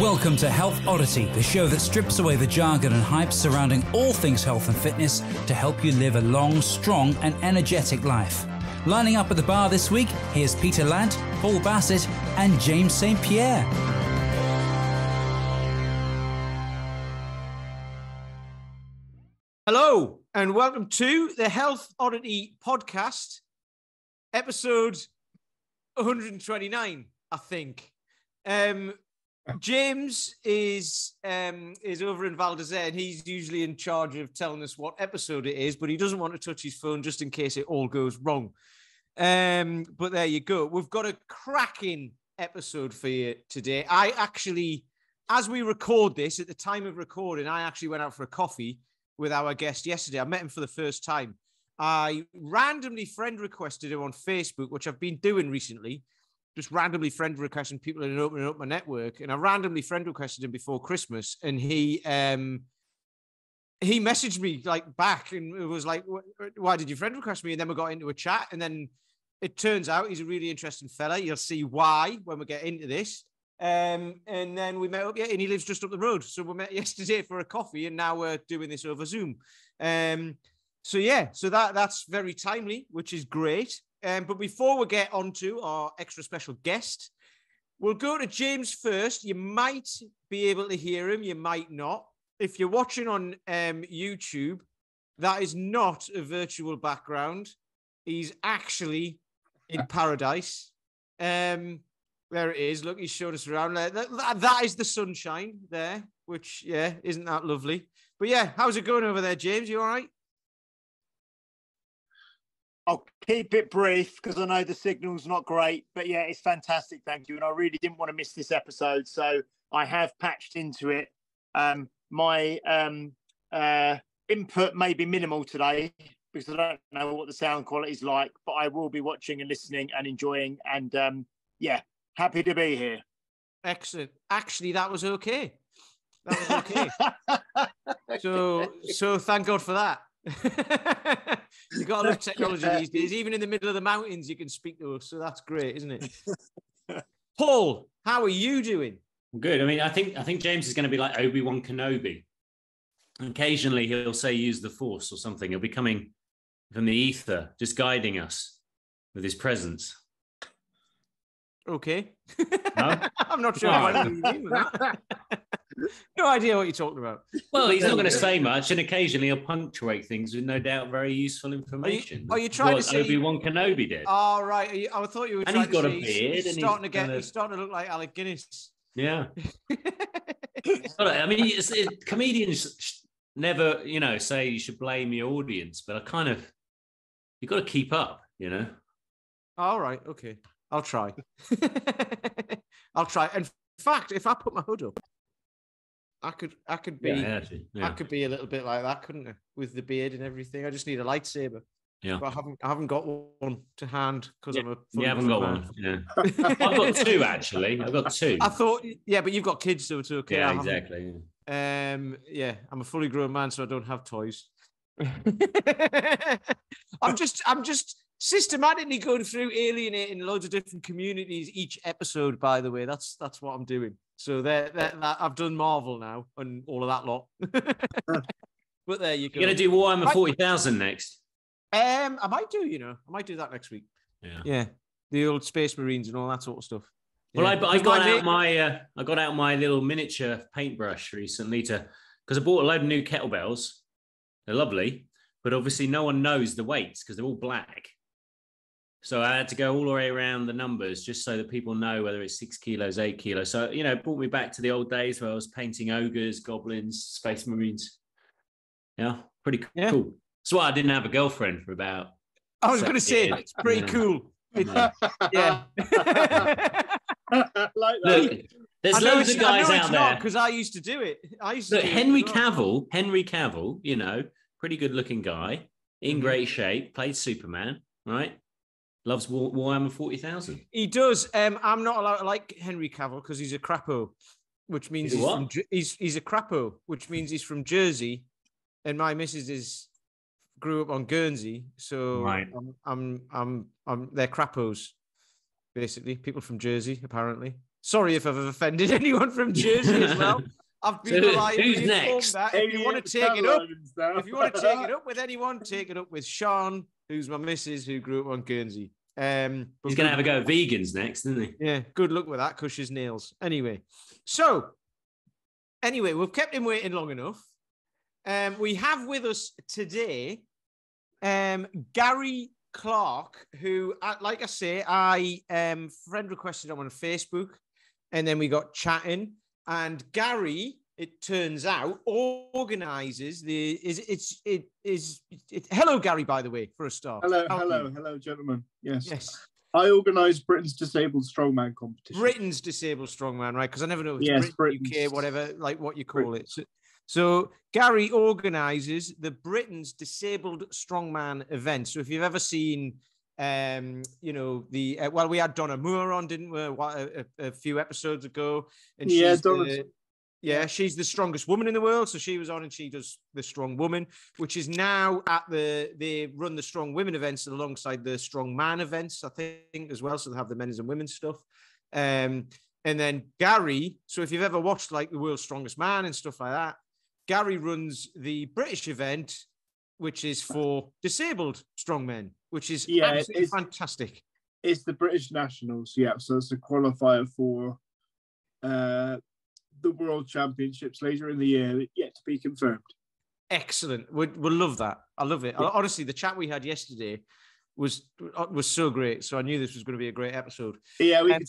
Welcome to Health Oddity, the show that strips away the jargon and hype surrounding all things health and fitness to help you live a long, strong and energetic life. Lining up at the bar this week, here's Peter Ladd, Paul Bassett and James St. Pierre. Hello and welcome to the Health Oddity podcast, episode 129, I think. James is over in Val d'Isere, and he's usually in charge of telling us what episode it is, but he doesn't want to touch his phone just in case it all goes wrong. But there you go. We've got a cracking episode for you today. I actually, as we record this, at the time of recording, I actually went out for a coffee with our guest yesterday. I met him for the first time. I randomly friend requested him on Facebook, which I've been doing recently. Just randomly friend requesting people and opening up my network. And I randomly friend requested him before Christmas. And he messaged me like back and it was like, why did you friend request me? And then we got into a chat. And then it turns out he's a really interesting fella. You'll see why when we get into this. And then we met up, and he lives just up the road. So we met yesterday for a coffee and now we're doing this over Zoom. So that's very timely, which is great. But before we get on to our extra special guest, we'll go to James first. You might be able to hear him. You might not. If you're watching on YouTube, that is not a virtual background. He's actually in paradise. There it is. Look, he's showing us around. That is the sunshine there, which, isn't that lovely? But yeah, how's it going over there, James? You all right? I'll keep it brief because I know the signal's not great, but yeah, it's fantastic. Thank you. And I really didn't want to miss this episode. So I have patched into it. My input may be minimal today because I don't know what the sound quality is like, but I will be watching and listening and enjoying. And happy to be here. Excellent. Actually, that was okay. So thank God for that. You got a lot of technology these days. Even in the middle of the mountains, you can speak to us. So that's great, isn't it? Paul, how are you doing? Good. I mean, I think James is going to be like Obi-Wan Kenobi. Occasionally, he'll say use the Force or something. He'll be coming from the ether, just guiding us with his presence. Okay. No? I'm not sure what you mean with that. No idea what you're talking about. Well, he's not going to say much, and occasionally he'll punctuate things with no doubt very useful information. Are you trying to say Obi-Wan Kenobi did? Oh, right. I thought you were trying he's got to a beard. He's starting to look like Alec Guinness. Yeah. I mean, comedians never, say you should blame your audience, but you've got to keep up, All right. Okay. I'll try. I'll try. In fact, if I put my hood up, I could be I could be a little bit like that, couldn't I? With the beard and everything. I just need a lightsaber. Yeah. But I haven't got one to hand because I'm a You haven't got one. Yeah. I've got two actually. I've got two. I thought but you've got kids, so it's okay. Yeah, exactly. I'm a fully grown man, so I don't have toys. I'm just systematically going through alienating loads of different communities each episode, by the way. That's what I'm doing. So I've done Marvel now and all of that lot. But there you go. You're going to do Warhammer 40,000 next? I might do, I might do that next week. Yeah. The old Space Marines and all that sort of stuff. Well, I got out my little miniature paintbrush recently because I bought a load of new kettlebells. They're lovely, but obviously no one knows the weights because they're all black. So I had to go all the way around the numbers just so that people know whether it's 6 kilos, 8 kilos. So, it brought me back to the old days where I was painting ogres, goblins, space marines. Yeah, pretty cool. Yeah. That's why I didn't have a girlfriend for about... I was going to say, it's pretty cool. Yeah. Like that. Look, there's loads of guys out there. Because I used to do it. Henry Cavill, pretty good looking guy, in great shape, played Superman, right? Loves Warhammer 40,000. He does. I'm not allowed to like Henry Cavill because he's a crapo, which means he's a crapo, which means he's from Jersey, and my missus grew up on Guernsey, so right. I'm they're crapos, basically people from Jersey apparently. Sorry if I've offended anyone from Jersey as well. I've been who's next? that if you want to take it up with anyone, take it up with Sean, who's my missus, who grew up on Guernsey. He's going to have a go at vegans next, isn't he? Yeah, good luck with that, Cush's nails. Anyway, we've kept him waiting long enough. We have with us today Gary Clarke, who, like I say, I friend requested him on Facebook, and then we got chatting. And Gary, it turns out, organises hello, Gary, by the way, for a start. Hello, gentlemen. Yes. I organise Britain's Disabled Strongman competition. Britain's Disabled Strongman, right? Because I never know if it's Britain, UK, whatever, like what you call it. So Gary organises the Britain's Disabled Strongman event. So if you've ever seen, we had Donna Moore on, didn't we, a few episodes ago? And she's the strongest woman in the world. So she was on, and she does the Strong Woman, which is now they run the Strong Women events alongside the Strong Man events, I think, as well. So they have the men's and women's stuff. And then Gary, so if you've ever watched like the World's Strongest Man and stuff like that, Gary runs the British event, which is for disabled strongmen, which is absolutely fantastic. It's the British Nationals, so it's a qualifier for the World Championships later in the year, yet to be confirmed. Excellent. We'll love that. I love it. Honestly, the chat we had yesterday was so great. So I knew this was going to be a great episode. Yeah, we could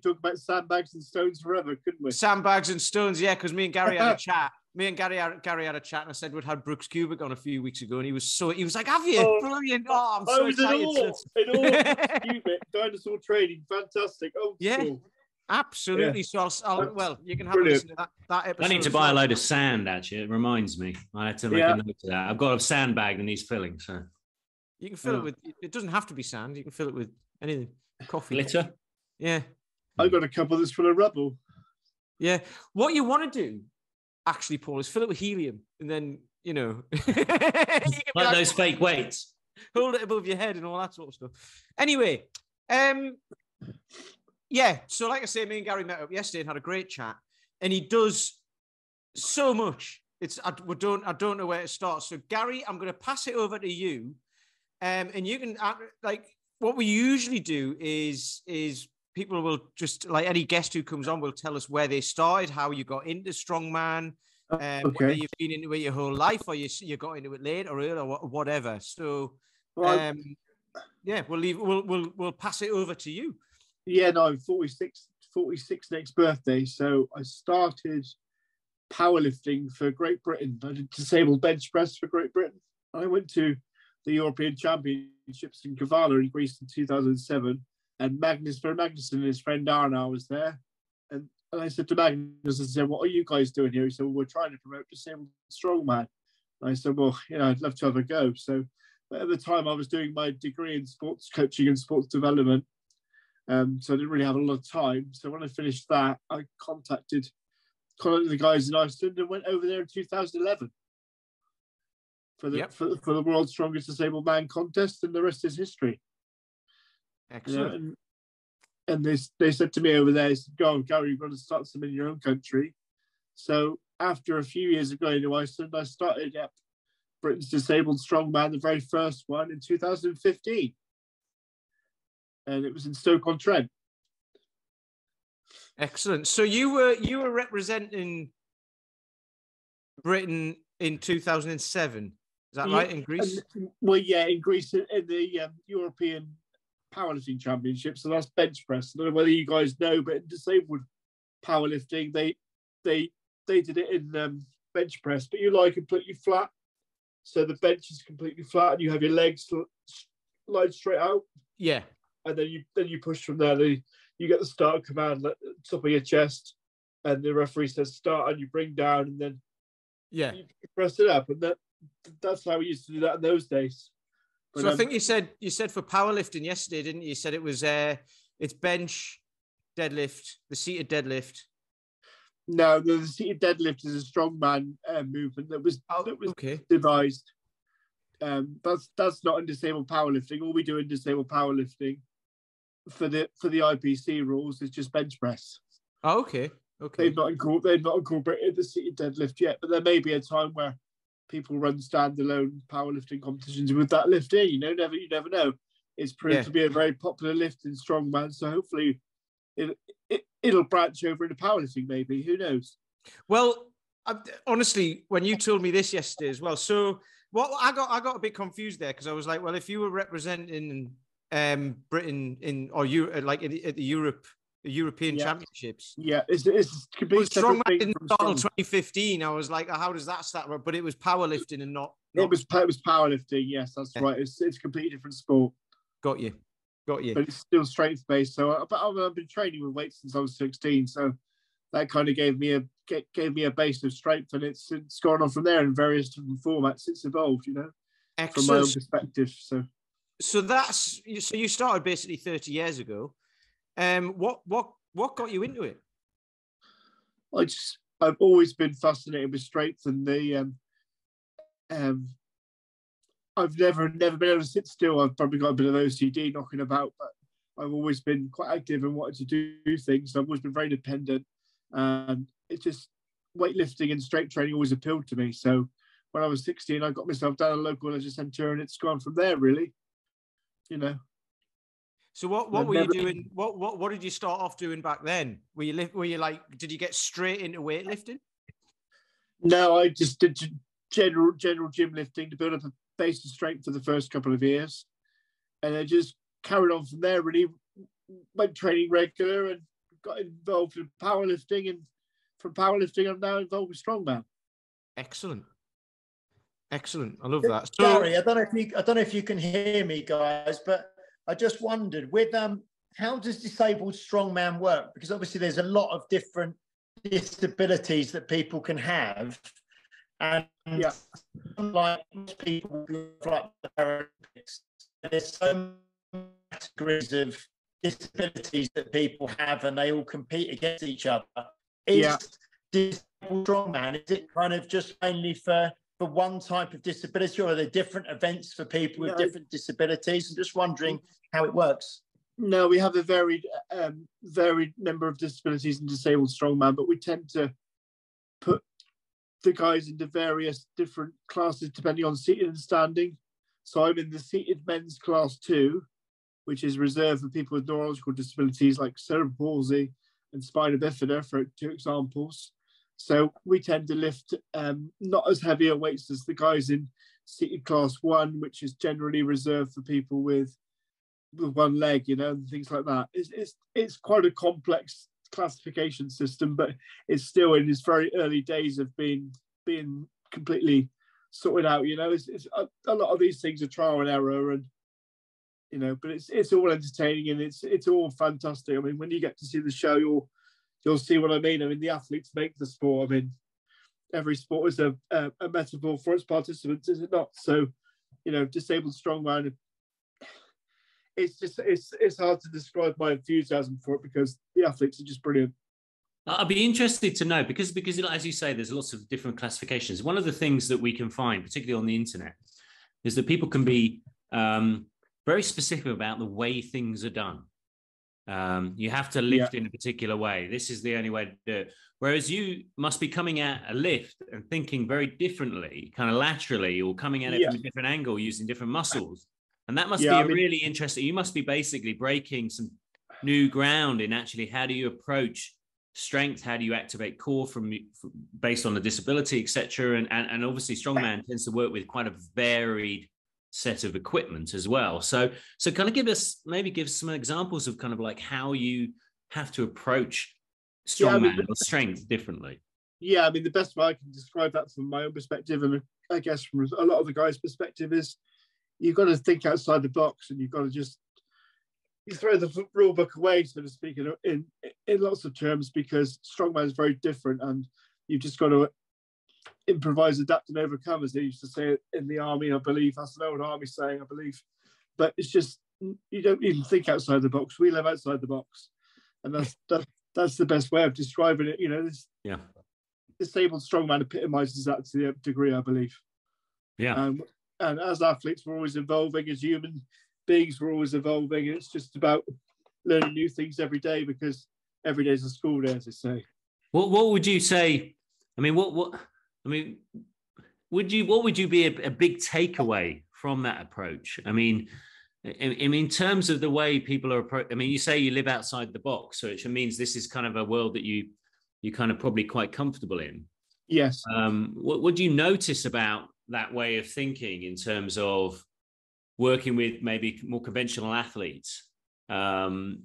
talk about sandbags and stones forever, couldn't we? Sandbags and stones, yeah, because me and Gary had a chat. Gary had a chat, and I said we'd had Brooks Cubic on a few weeks ago, and he was like, "Have you? Brilliant! Oh, I'm so excited." In awe. Cubic, dinosaur training, fantastic. Oh, yeah, cool. Absolutely. Yeah. So you can have a listen to that episode. I need to buy a load of sand. Actually, it reminds me. I had to make a note of that. I've got a sandbag that needs filling, so you can fill it with. It doesn't have to be sand. You can fill it with anything. Coffee, glitter. Yeah, I've got a couple that's full of rubble. Yeah, what you want to do, actually, Paul, is fill it with helium, and then you can like those fake weights. Hold it above your head and all that sort of stuff. Anyway, so like I say, me and Gary met up yesterday and had a great chat, and he does so much. I don't know where to start. So Gary, I'm going to pass it over to you, and you can what we usually do is people will just, like, any guest who comes on will tell us where they started, how you got into strongman, whether you've been into it your whole life or you got into it late or early or whatever. So, we'll pass it over to you. Yeah, no, I'm 46 next birthday. So I started powerlifting for Great Britain. I did disabled bench press for Great Britain. I went to the European Championships in Kavala in Greece in 2007. And Magnus and his friend Arna was there. And I said to Magnus, I said, "What are you guys doing here?" He said, "Well, we're trying to promote disabled strongman." And I said, "Well, I'd love to have a go." So at the time I was doing my degree in sports coaching and sports development. So I didn't really have a lot of time. So when I finished that, I contacted the guys in Iceland and went over there in 2011 for the World's Strongest Disabled Man contest, and the rest is history. Excellent. And they said to me over there, "Go on, Gary, you've got to start some in your own country." So after a few years of going to Iceland, I started at Britain's Disabled Strongman, the very first one, in 2015. And it was in Stoke-on-Trent. Excellent. So you were representing Britain in 2007. Is that right, in Greece? In Greece, in the European Powerlifting Championships. So that's bench press. I don't know whether you guys know, but in disabled powerlifting, they did it in bench press, but you lie completely flat. So the bench is completely flat, and you have your legs slide straight out. Yeah. And then you push from there. You get the start command at the top of your chest, and the referee says start, and you bring down, and then you press it up, and that's how we used to do that in those days. But, so I think you said for powerlifting yesterday, didn't you? You said it was it's bench, deadlift, the seated deadlift. No, the seated deadlift is a strongman movement that was devised. That's not in disabled powerlifting. All we do in disabled powerlifting, for the IPC rules is just bench press. Oh, okay. They've not incorporated the seated deadlift yet, but there may be a time where people run standalone powerlifting competitions with that lift in. You never know. It's proved to be a very popular lift in strongman, so hopefully it'll branch over into powerlifting. Maybe, who knows? Well, honestly, when you told me this yesterday as well, so what I got a bit confused there, because I was like, well, if you were representing Britain at the European Championships, it's completely separate strongman thing didn't from start strong. until 2015. I was like, how does that start? But it was powerlifting and not. It was powerlifting. Yes, that's right. It's a completely different sport. Got you. But it's still strength based. So, I've been training with weights since I was 16. So that kind of gave me a base of strength, and it's gone on from there in various different formats. It's evolved, Excellent. From my own perspective. So you started basically 30 years ago. What got you into it? I've always been fascinated with strength, and I've never been able to sit still. I've probably got a bit of OCD knocking about, but I've always been quite active and wanted to do things. I've always been very independent, and it just weightlifting and strength training always appealed to me. So when I was 16, I got myself down a local leisure centre, and it's gone from there, really. So what were you doing? What did you start off doing back then? Were you like, did you get straight into weightlifting? No, I just did general gym lifting to build up a base of strength for the first couple of years, and I just carried on from there. Really went training regular and got involved in powerlifting, and from powerlifting I'm now involved with strongman. Excellent. I love that. So, Gary, I don't know if you can hear me, guys, but I just wondered with how does disabled strongman work? Because obviously there's a lot of different disabilities that people can have, and unlike most people like the Paralympics, there's so many categories of disabilities that people have, and they all compete against each other. Is disabled strongman, is it kind of just mainly for one type of disability, or are there different events for people with different disabilities? I'm just wondering how it works. No, we have a varied number of disabilities in disabled strongman, but we tend to put the guys into various different classes depending on seated and standing. So I'm in the seated men's class 2, which is reserved for people with neurological disabilities like cerebral palsy and spina bifida, for 2 examples. So we tend to lift not as heavier weights as the guys in seated class 1, which is generally reserved for people with one leg, and things like that. It's quite a complex classification system, but it's still in its very early days of being completely sorted out. It's a lot of these things are trial and error, and but it's all entertaining, and it's all fantastic. I mean, when you get to see the show, you'll see what I mean. I mean, the athletes make the sport. I mean, every sport is a metaphor for its participants, is it not? So, disabled strongman, it's hard to describe my enthusiasm for it, because the athletes are just brilliant. I'd be interested to know, because as you say, there's lots of different classifications. One of the things that we can find, particularly on the internet, is that people can be very specific about the way things are done. You have to lift in a particular way. This is the only way to do it. Whereas you must be coming at a lift and thinking very differently, kind of laterally, or coming at it from a different angle using different muscles. And that must be really interesting. You must be basically breaking some new ground in actually how do you approach strength, how do you activate core from based on the disability, etc. And obviously strongman tends to work with quite a varied set of equipment as well. So kind of give some examples of kind of like how you have to approach strongman or strength differently. Yeah, I mean, the best way I can describe that from my own perspective, and I guess from a lot of the guys' perspective, is you've got to think outside the box, and you've got to you throw the rule book away, so to speak, in lots of terms, because strongman is very different, and you've just got to improvise, adapt, and overcome, as they used to say in the army, I believe. That's an old army saying, I believe. But it's just, you don't even think outside the box. We live outside the box, and that's the best way of describing it. Disabled strongman epitomizes that to the degree, I believe. And as athletes, we're always evolving. As human beings, we're always evolving. And it's just about learning new things every day, because every day is a school day, as they say. What would you say? I mean, what would you be a big takeaway from that approach? I mean, in terms of the way people are approaching, I mean, you say you live outside the box, so it means this is kind of a world that you kind of probably quite comfortable in. Yes. What do you notice about that way of thinking in terms of working with maybe more conventional athletes? How do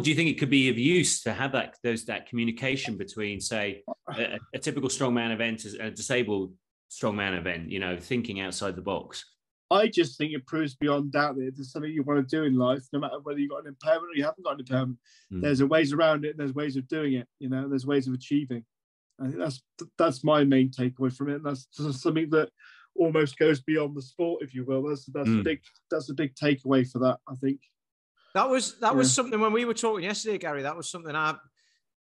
you think it could be of use to have that communication between, say, a typical strongman event and a disabled strongman event, you know, thinking outside the box? I just think it proves beyond doubt that it's something you want to do in life, no matter whether you've got an impairment or you haven't got an impairment. There's ways around it, and there's ways of doing it, you know, there's ways of achieving. I think that's my main takeaway from it. And that's something that almost goes beyond the sport, if you will. That's a big takeaway for that, I think. That was something when we were talking yesterday, Gary. That was something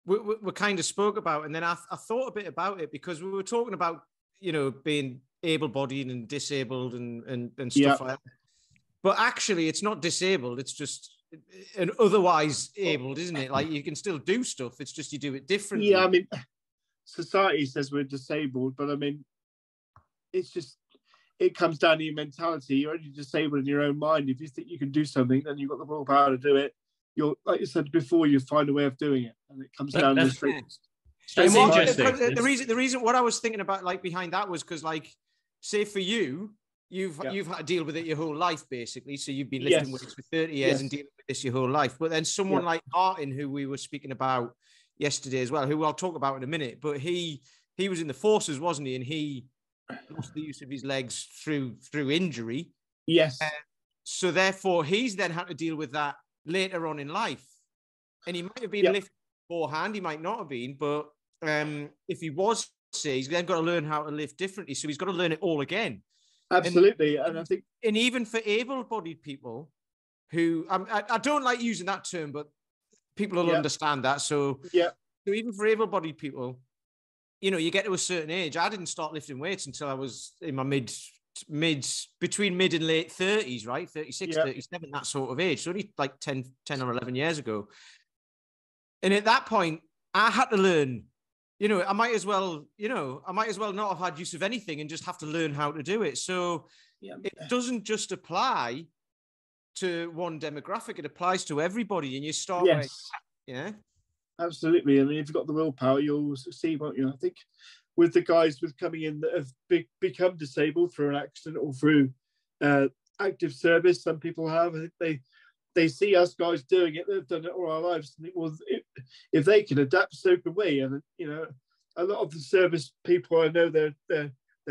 we kind of spoke about, and then I thought a bit about it, because we were talking about, you know, being able-bodied and disabled and stuff like that. But actually, it's not disabled. It's just an otherwise abled, isn't it? Like, you can still do stuff. It's just you do it differently. Yeah, I mean, society says we're disabled, but I mean, it's just, it comes down to your mentality. You're only disabled in your own mind. If you think you can do something, then you've got the willpower to do it. You're, like you said before, you find a way of doing it, and it comes down to That's interesting. The reason what I was thinking about, like, behind that was because, like, say for you, you've had to deal with it your whole life, basically. So you've been lifting weights for 30 years and dealing with this your whole life. But then someone like Martin, who we were speaking about yesterday as well, who I'll talk about in a minute, but he was in the forces, wasn't he? And he lost the use of his legs through injury. Yes. So therefore, he's then had to deal with that later on in life. And he might have been lifted beforehand, he might not have been, but if he was, say, he's then got to learn how to lift differently. So he's got to learn it all again. Absolutely. And I think, and even for able-bodied people who, I don't like using that term, but people will understand that. So, so even for able-bodied people, you know, you get to a certain age. I didn't start lifting weights until I was in my between mid and late 30s, right? 36, 37, that sort of age. So only like 10 or 11 years ago. And at that point, I had to learn, you know, I might as well not have had use of anything and just have to learn how to do it. So it doesn't just apply to one demographic, it applies to everybody. And you start with, absolutely. I mean, if you've got the willpower, you'll succeed, won't you? I think with the guys with coming in that have become disabled through an accident or through active service, some people have, I think they see us guys doing it, they've done it all our lives, and if they can adapt, so can we. And, you know, a lot of the service people, I know they're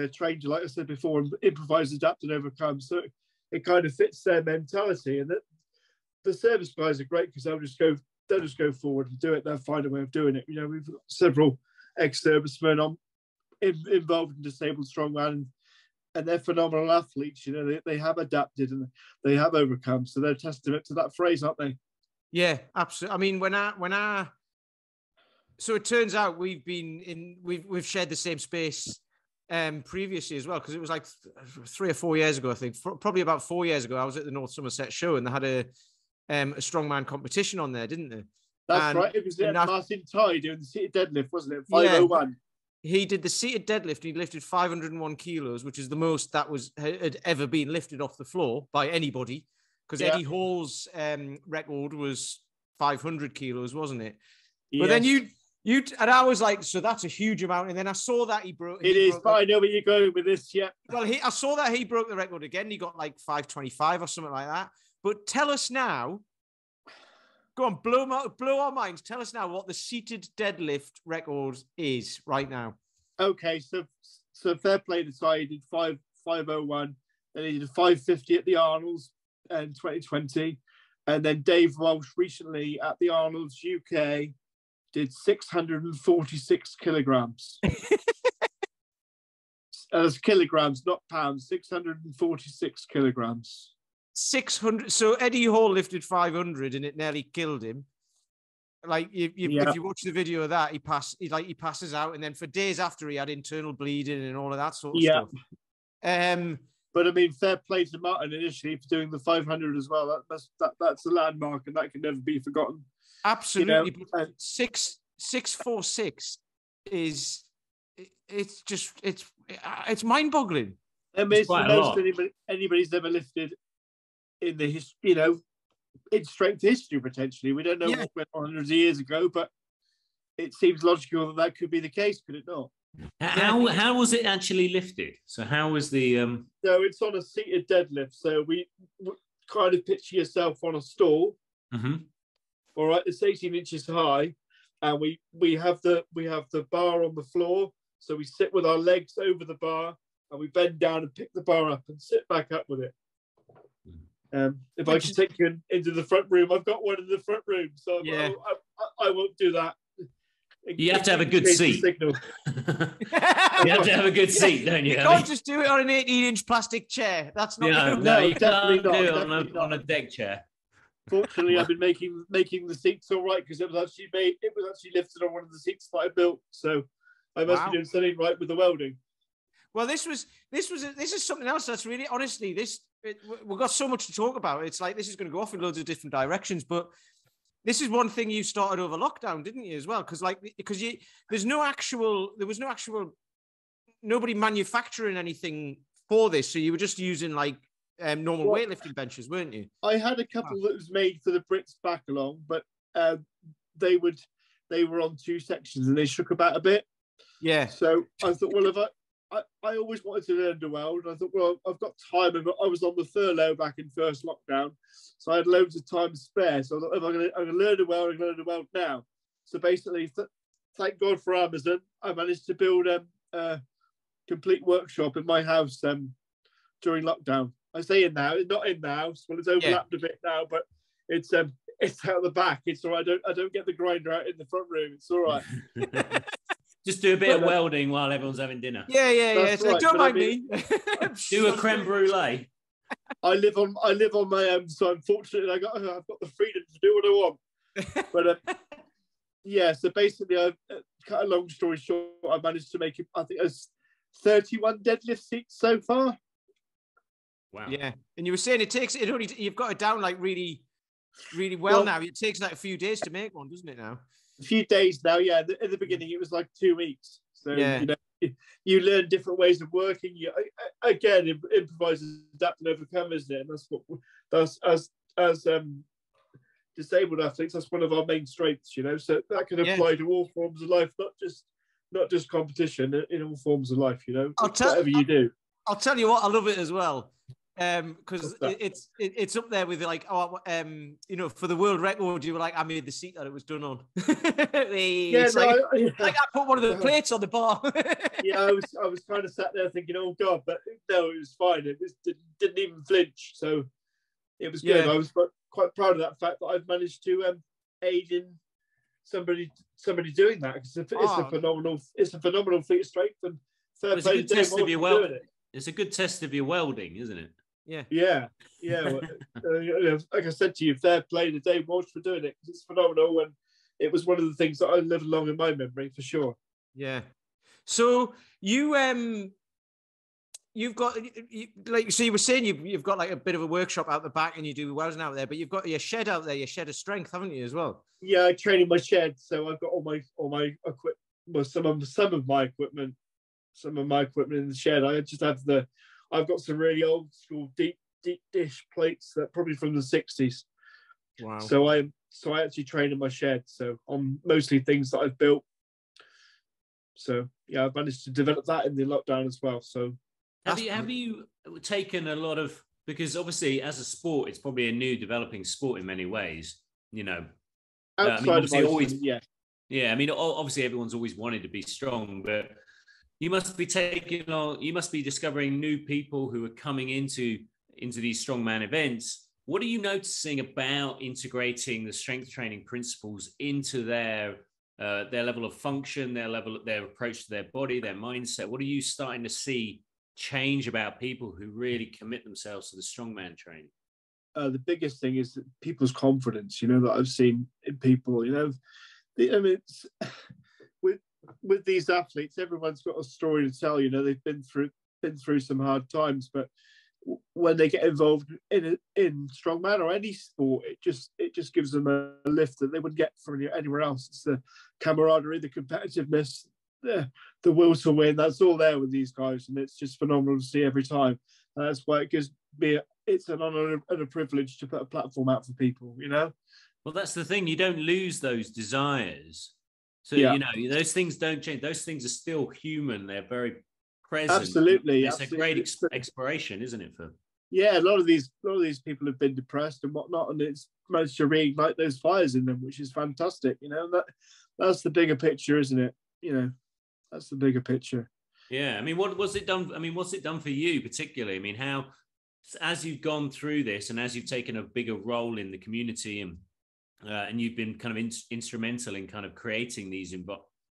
trained, like I said before, improvise, adapt and overcome. So it kind of fits their mentality. And that the service guys are great because they'll just go forward and do it. They'll find a way of doing it. You know, we've got several ex-servicemen involved in Disabled Strongman, and they're phenomenal athletes. You know, they have adapted and they have overcome. So they're testament to that phrase, aren't they? Yeah, absolutely. I mean, so it turns out we've shared the same space previously as well, because it was like 3 or 4 years ago, I think, probably about 4 years ago, I was at the North Somerset show, and they had a strongman competition on there, didn't they? That's right. It was Martin Ty doing the seated deadlift, wasn't it? 501. He did the seated deadlift. He lifted 501 kilos, which is the most that had ever been lifted off the floor by anybody. Because Eddie Hall's record was 500 kilos, wasn't it? Yes. But then you and I was like, so that's a huge amount. And then I saw that he broke. It is, but I know where you're going with this. Yeah. Well, I saw that he broke the record again. He got like 525 or something like that. But tell us now. Go on, blow our minds. Tell us now what the seated deadlift record is right now. Okay, so fair play to Ty. He did 501, then he did 550 at the Arnold's in 2020, and then Dave Walsh recently at the Arnold's UK did 646 kilograms. That's kilograms, not pounds. 646 kilograms. 600. So Eddie Hall lifted 500 and it nearly killed him. Like if you watch the video of that, he passes out, and then for days after he had internal bleeding and all of that sort of stuff. But I mean, fair play to Martin initially for doing the 500 as well. That's a landmark, and that can never be forgotten. Absolutely. You know? 646 is it's mind-boggling. I mean, it's the most anybody's ever lifted in the history, you know, in strength history potentially. We don't know what went on hundreds of years ago, but it seems logical that could be the case, could it not? How was it actually lifted? So how was the So it's on a seated deadlift. So we kind of picture yourself on a stool. Mm-hmm. All right, it's 18 inches high, and we have the bar on the floor. So we sit with our legs over the bar, and we bend down and pick the bar up and sit back up with it. If I can take you into the front room, I've got one in the front room, so I won't do that. You have to have a good seat. You have to have a good seat, don't you? You can't just do it on an 18-inch plastic chair. That's not no, you can't do it on a deck chair. Fortunately, I've been making the seats all right because it was actually lifted on one of the seats that I built. So I must be doing something right with the welding. Well, this is something else that's really, honestly, we've got so much to talk about. It's like this is going to go off in loads of different directions, but this is one thing you started over lockdown, didn't you, as well? Because there was no actual nobody manufacturing anything for this, so you were just using like normal weightlifting benches, weren't you? I had a couple that was made for the Brits back along, but they were on two sections and they shook about a bit. Yeah. So I thought, well, if I always wanted to learn to weld. I thought, well, I've got time. I was on the furlough back in first lockdown, so I had loads of time spare. So I thought, if I'm going to learn to weld, I'm going to learn to weld now. So basically, thank God for Amazon, I managed to build a complete workshop in my house during lockdown. I say not in the house. Well, it's overlapped a bit now, but it's out the back. It's all right. I don't get the grinder out in the front room. It's all right. Just do a bit of welding while everyone's having dinner. Yeah. It's like, don't mind me. Do a creme brulee. I live on my own, so unfortunately, I've got the freedom to do what I want. But so basically, I've cut a long story short. I managed to make it. I think it was 31 deadlift seats so far. Wow. Yeah, and you were saying you've got it down like really, really well now. It takes like a few days to make one, doesn't it now? A few days now, yeah. In the beginning, it was like 2 weeks. So you know, you learn different ways of working. You again improvise, adapt, and overcome, isn't it? And that's as disabled athletes. That's one of our main strengths, you know. So that can apply to all forms of life, not just competition. In all forms of life, you know. Whatever you do. I'll tell you what, I love it as well. Because it's up there with like you know, for the world record you were like, I made the seat that it was done on. I put one of the plates on the bar. I was kind of sat there thinking, oh god, but no, it was fine. It didn't even flinch, so it was good. I was quite proud of that fact that I've managed to aid in somebody doing that, because it's a phenomenal feat of strength, and it's a good test of your welding. It's a good test of your welding, isn't it? Yeah. Like I said to you, fair play to Dave Walsh for doing it, because it's phenomenal, and it was one of the things that I live along in my memory for sure. Yeah. So you've got so you were saying you've got like a bit of a workshop out the back, and you do welding out there, but you've got your shed out there, your shed of strength, haven't you, as well? Yeah, I train in my shed, so I've got all my equipment. Well, some of my equipment in the shed. I've got some really old school deep dish plates that probably from the 60s. Wow. So I actually train in my shed, so on mostly things that I've built. So yeah, I've managed to develop that in the lockdown as well. So have you taken a lot of, because obviously as a sport it's probably a new developing sport in many ways, you know. Outside of always, I mean, obviously everyone's always wanted to be strong, but you must be discovering new people who are coming into these strongman events. What are you noticing about integrating the strength training principles into their level of function, their approach to their body, their mindset? What are you starting to see change about people who really commit themselves to the strongman training? The biggest thing is people's confidence, you know, that I've seen in people, you know. I mean, with these athletes, everyone's got a story to tell. You know, they've been through some hard times, but when they get involved in strongman or any sport, it just gives them a lift that they wouldn't get from anywhere else. It's the camaraderie, the competitiveness, the will to win. That's all there with these guys, and it's just phenomenal to see every time. And that's why it gives me it's an honor and a privilege to put a platform out for people. Well, that's the thing. You don't lose those desires. So, those things don't change. Those things are still human. They're very present. Absolutely. It's a great exploration, isn't it? A lot of these people have been depressed and whatnot, and it's managed to reignite those fires in them, which is fantastic. That's the bigger picture, isn't it? That's the bigger picture. Yeah. I mean, what's it done for you particularly? I mean, how, as you've gone through this and as you've taken a bigger role in the community and you've been kind of instrumental in kind of creating these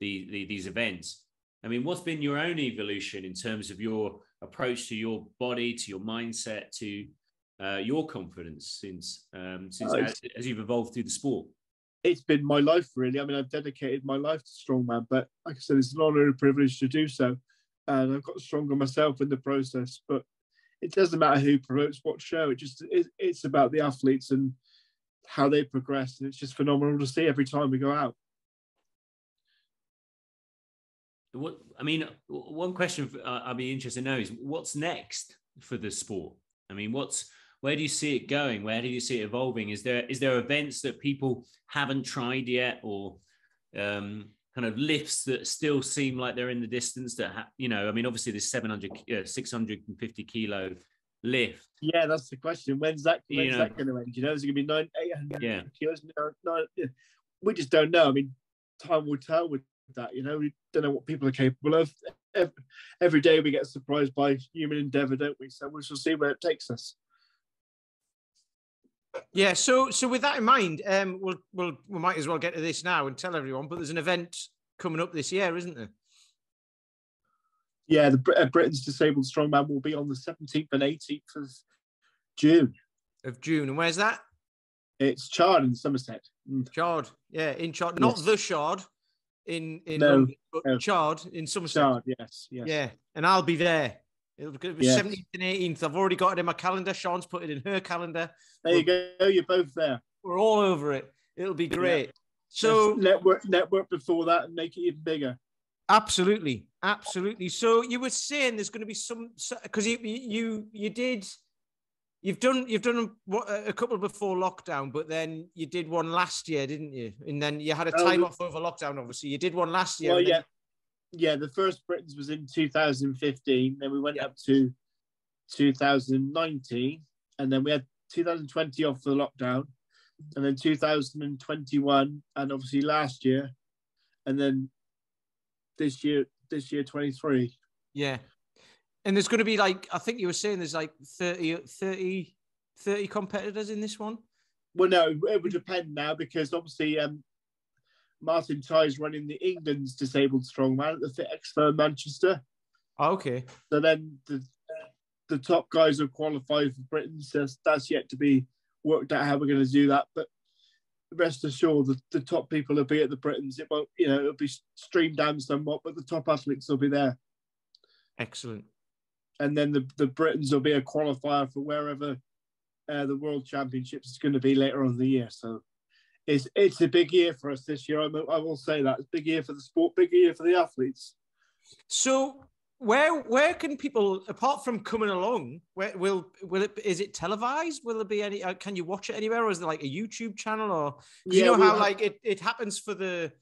events. I mean, what's been your own evolution in terms of your approach to your body, to your mindset, to your confidence since as you've evolved through the sport? It's been my life, really. I mean, I've dedicated my life to strongman, but like I said, it's an honor and a privilege to do so. And I've got stronger myself in the process, but it doesn't matter who promotes what show. It's about the athletes and how they progress. And it's just phenomenal to see every time we go out. One question I'd be interested to know is what's next for the sport? I mean, where do you see it going? Where do you see it evolving? Is there events that people haven't tried yet, or kind of lifts that still seem like they're in the distance that, obviously this 650 kilo lift. Yeah, that's the question. When's that going to end? Is it going to be 800 kilos? We just don't know. I mean, time will tell with that. We don't know what people are capable of. Every day we get surprised by human endeavour, don't we? So we shall see where it takes us. Yeah. So with that in mind, we might as well get to this now and tell everyone. But there's an event coming up this year, isn't there? Yeah, the Britain's Disabled Strongman will be on the 17th and 18th of June. And where's that? It's Chard in Somerset. Chard, yeah, in Chard, not the Shard in London, but Chard in Somerset. Chard, yes. Yeah, and I'll be there. It'll be 17th and 18th. I've already got it in my calendar. Sean's put it in her calendar. There you go. You're both there. We're all over it. It'll be great. Yeah. So network before that and make it even bigger. Absolutely. So you were saying there's going to be some, because you've done a couple before lockdown, but then you did one last year, didn't you? And then you had a time off over lockdown. Obviously, you did one last year. Well, yeah. The first Britain's was in 2015. Then we went up to 2019, and then we had 2020 off for the lockdown, and then 2021, and obviously last year, and then this year 23. Yeah. And there's going to be I think you were saying there's 30 competitors in this one. Well, no, it would depend now, because obviously Martin Ty's running the England's Disabled Strongman at the Fit Expo in Manchester. Oh, okay. So then the top guys will qualify for Britain. So that's yet to be worked out how we're going to do that. But rest assured, the top people will be at the Britons. It won't, it'll be streamed down somewhat, but the top athletes will be there. Excellent. And then the Britons will be a qualifier for wherever the World Championships is going to be later on in the year. So it's a big year for us this year. I will say that. It's a big year for the sport, big year for the athletes. So where can people, apart from coming along, is it televised? Will there be any, can you watch it anywhere, or is there a YouTube channel, or how it happens for the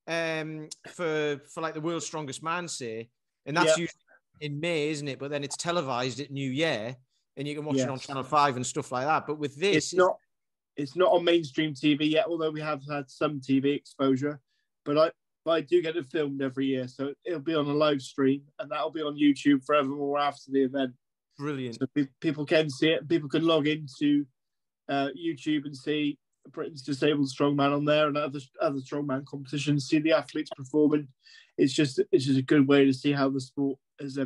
for the World's Strongest Man, say, and that's usually in May, isn't it? But then it's televised at New Year, and you can watch it on Channel 5 and stuff like that. But with this, it's not on mainstream TV yet, although we have had some TV exposure. But I do get it filmed every year, so it'll be on a live stream, and that'll be on YouTube forevermore after the event. Brilliant. So people can see it. People can log into YouTube and see Britain's Disabled Strongman on there, and other strongman competitions. See the athletes performing. It's just a good way to see how the sport is,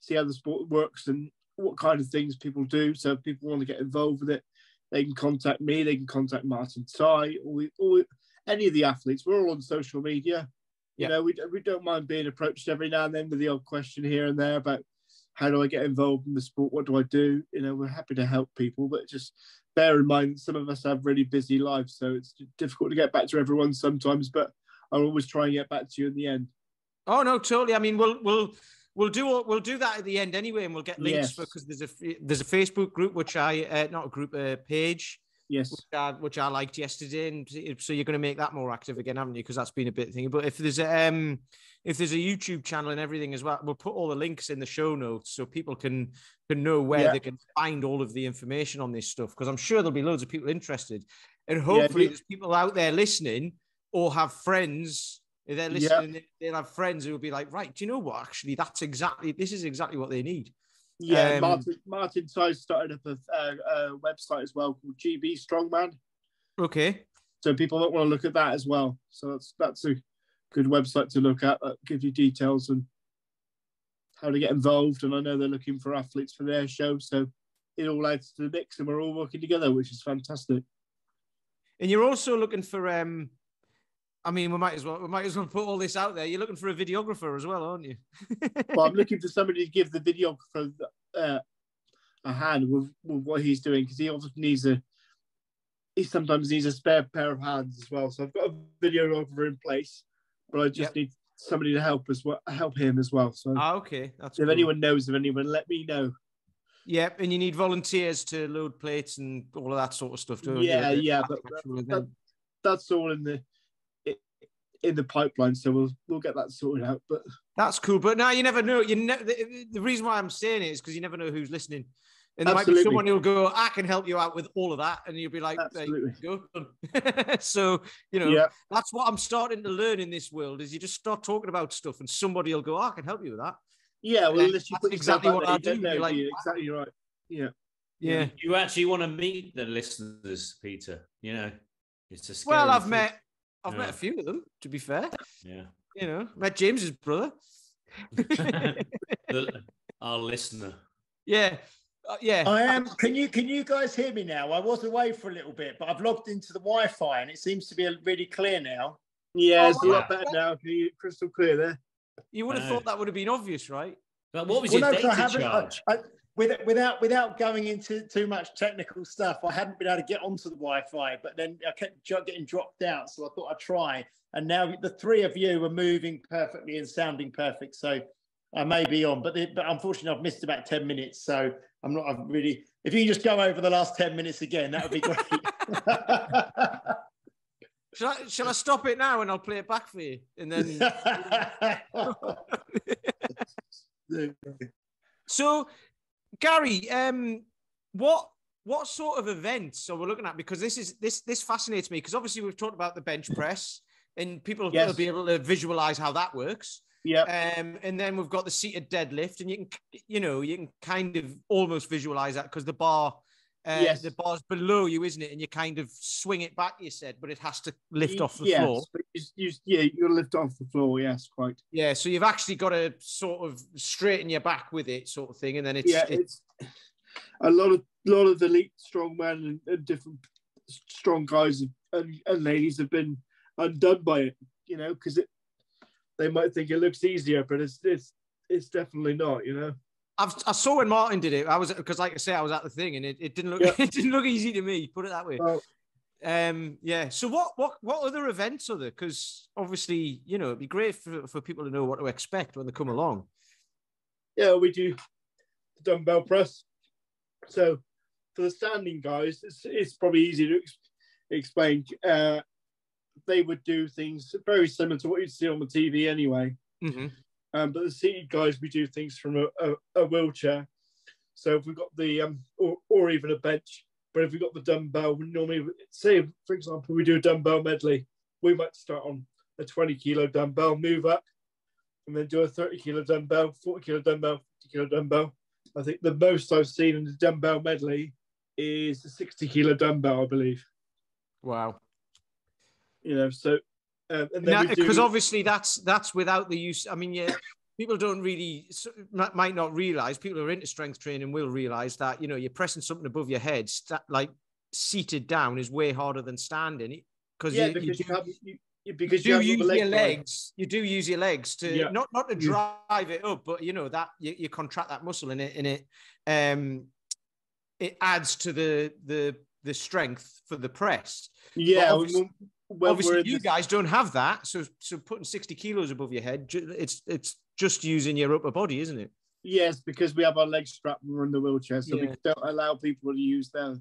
see how the sport works and what kind of things people do. So if people want to get involved with it, they can contact me. They can contact Martin Ty, or any of the athletes. We're all on social media. We don't mind being approached every now and then with the odd question here and there about how do I get involved in the sport? What do I do? You know, we're happy to help people, but just bear in mind some of us have really busy lives, so it's difficult to get back to everyone sometimes. But I'll always try and get back to you in the end. Oh no, totally. I mean, we'll do that at the end anyway, and we'll get links because there's a Facebook group which I not a group, a page. Yes, which I liked yesterday, and so you're going to make that more active again, haven't you? Because that's been a bit thingy. But if there's a YouTube channel and everything as well, we'll put all the links in the show notes so people can know where they can find all of the information on this stuff. Because I'm sure there'll be loads of people interested, and hopefully there's people out there listening or have friends. If they're listening, they'll have friends who will be like, right, do you know what? Actually, this is exactly what they need. Yeah, Martin Size started up a website as well called GB Strongman. Okay. So people that want to look at that as well. So that's a good website to look at. That gives you details and how to get involved. And I know they're looking for athletes for their show. So it all adds to the mix and we're all working together, which is fantastic. And you're also looking for, I mean, we might as well put all this out there. You're looking for a videographer as well, aren't you? Well, I'm looking for somebody to give the videographer a hand with what he's doing, because he obviously sometimes needs a spare pair of hands as well. So I've got a videographer in place, but I just need somebody to help him as well. So okay, that's if cool. anyone knows of anyone, let me know. Yeah, and you need volunteers to load plates and all of that sort of stuff, don't you? Yeah, but that's all in the pipeline, so we'll get that sorted out. But that's cool. But now you never know. The reason why I'm saying it is because you never know who's listening, and there might be someone who'll go, "I can help you out with all of that," and you'll be like, "Absolutely, go." So that's what I'm starting to learn in this world: is you just start talking about stuff, and somebody will go, "I can help you with that." Yeah, well, that's exactly what I do. You're like, exactly right. Yeah. You actually want to meet the listeners, Peter? You know, it's a scary. Well, I've met a few of them, to be fair. Yeah. Met James's brother. Our listener. Yeah. I am. Can you guys hear me now? I was away for a little bit, but I've logged into the Wi-Fi and it seems to be really clear now. Yeah, it's a lot better now. Crystal clear there. You would have thought that would have been obvious, right? But what was your data charge? Without going into too much technical stuff, I hadn't been able to get onto the Wi-Fi, but then I kept getting dropped out, so I thought I'd try. And now the three of you are moving perfectly and sounding perfect, so I may be on. But unfortunately, I've missed about 10 minutes, so I'm really. If you can just go over the last 10 minutes again, that would be great. Shall I stop it now and I'll play it back for you? And then. So, Gary, what sort of events are we looking at? Because this fascinates me, because obviously we've talked about the bench press and people will be able to visualize how that works. Yeah. And then we've got the seated deadlift, and you can kind of almost visualize that because the bar's below you, isn't it? And you kind of swing it back, you said, but it has to lift off the floor. You got to lift off the floor. Yes, quite. Yeah. So you've actually got to sort of straighten your back with it, sort of thing. And then it's a lot of the elite strongmen and different strong guys and ladies have been undone by it, because they might think it looks easier, but it's definitely not, I saw when Martin did it. Because like I say, I was at the thing, and it didn't look it didn't look easy to me. Put it that way. Well, So what other events are there? Because obviously, it'd be great for people to know what to expect when they come along. Yeah, we do the dumbbell press. So for the standing guys, it's probably easy to explain. They would do things very similar to what you'd see on the TV anyway. Mm-hmm. But the seated guys, we do things from a wheelchair. So if we've got the, or even a bench, but if we've got the dumbbell, we normally, say, for example, we do a dumbbell medley, we might start on a 20-kilo dumbbell, move up, and then do a 30-kilo dumbbell, 40-kilo dumbbell, 50-kilo dumbbell. I think the most I've seen in the dumbbell medley is a 60-kilo dumbbell, I believe. Wow. So... because obviously that's without the use. I mean, people don't really might not realize. People who are into strength training will realize that you're pressing something above your head, like seated down, is way harder than standing. Because because you you use leg your drive. legs. You do use your legs to not to drive it up, but that you contract that muscle in it, it adds to the strength for the press. Yeah, obviously you guys don't have that, so putting 60 kilos above your head, it's just using your upper body, isn't it? Yes, because we have our legs strapped when we're in the wheelchair, so we don't allow people to use their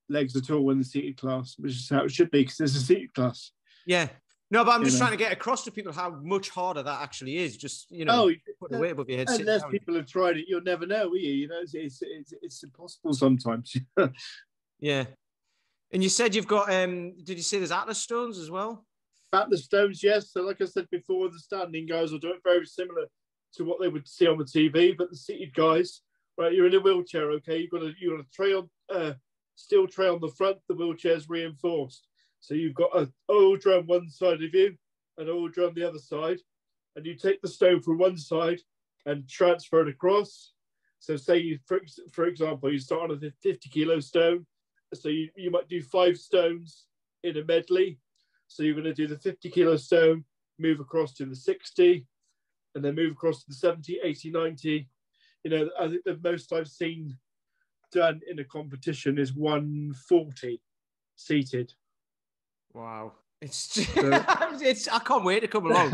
legs at all in the seated class, which is how it should be, because there's a seated class. Yeah. No, but I'm just trying to get across to people how much harder that actually is. Just put the weight above your head. Unless people have tried it, you'll never know, will you? You know, it's impossible sometimes. Yeah. And you said you've got did you say there's Atlas stones as well? Atlas stones, yes. So like I said before, the standing guys will do it very similar to what they would see on the TV, but the seated guys, right, you're in a wheelchair, okay, you've got a tray on steel tray on the front, the wheelchair's reinforced. So you've got an oil drum one side of you, an oil drum the other side, and you take the stone from one side and transfer it across. So say you, for example, you start on a 50 kilo stone, so you might do 5 stones in a medley. So you're going to do the 50 kilo stone, move across to the 60, and then move across to the 70, 80, 90. You know, I think the most I've seen done in a competition is 140 seated. Wow. I can't wait to come along.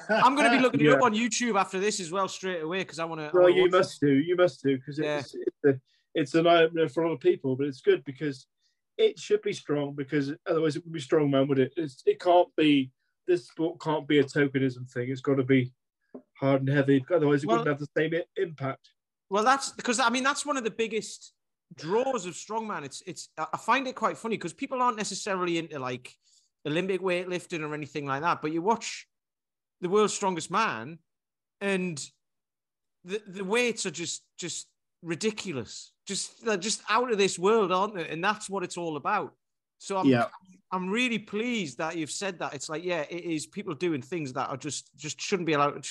I'm going to be looking it up on YouTube after this as well straight away, because I want to. Well, you must do, because it's an eye-opener for a lot of people, but it's good because it should be strong, because otherwise it would be strongman, would it? It can't be, this sport can't be a tokenism thing. It's got to be hard and heavy, otherwise it wouldn't have the same impact. Well, that's because, I mean, that's one of the biggest draws of strongman. I find it quite funny because people aren't necessarily into like Olympic weightlifting or anything like that, but you watch the world's strongest man and the weights are just ridiculous, just out of this world, aren't they? And that's what it's all about. So I'm really pleased that you've said that. It's like, it is people doing things that are just shouldn't be allowed.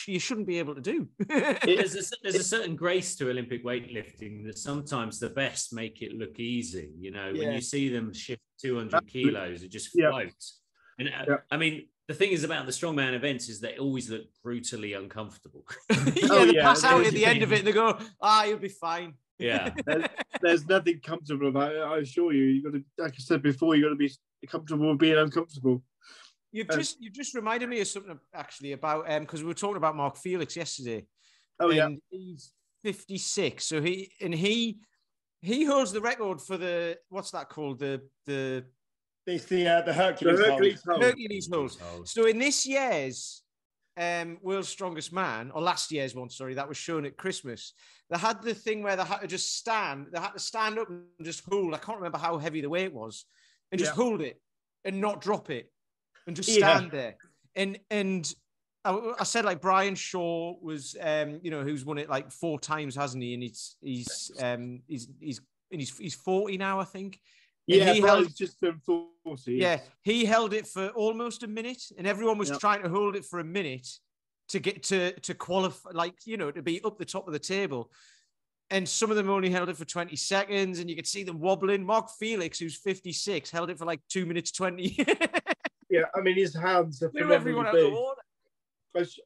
You shouldn't be able to do. There's a certain grace to Olympic weightlifting that sometimes the best make it look easy. You know, when you see them shift 200 kilos, it just floats. And I mean, the thing is about the strongman events is they always look brutally uncomfortable. They pass out at the end of it and they go, you'll be fine. Yeah. There's nothing comfortable about it, I assure you. You've got to, like I said before, you've got to be comfortable with being uncomfortable. You've just reminded me of something actually about because we were talking about Mark Felix yesterday. He's 56. So he holds the record for the, what's that called? It's the Hercules hold. Hercules hold. So in this year's World's Strongest Man, or last year's one, sorry, that was shown at Christmas, they had the thing where they had to just stand. They had to stand up and just hold. I can't remember how heavy the weight was, and just hold it and not drop it, and just stand there. And I said, like, Brian Shaw was, who's won it like 4 times, hasn't he? And he's 40 now, I think. And he held just turned 40. Yeah, he held it for almost a minute, and everyone was trying to hold it for a minute to get to qualify, to be up the top of the table. And some of them only held it for 20 seconds, and you could see them wobbling. Mark Felix, who's 56, held it for like 2 minutes 20. Yeah, I mean, his hands are blew everyone out of the water.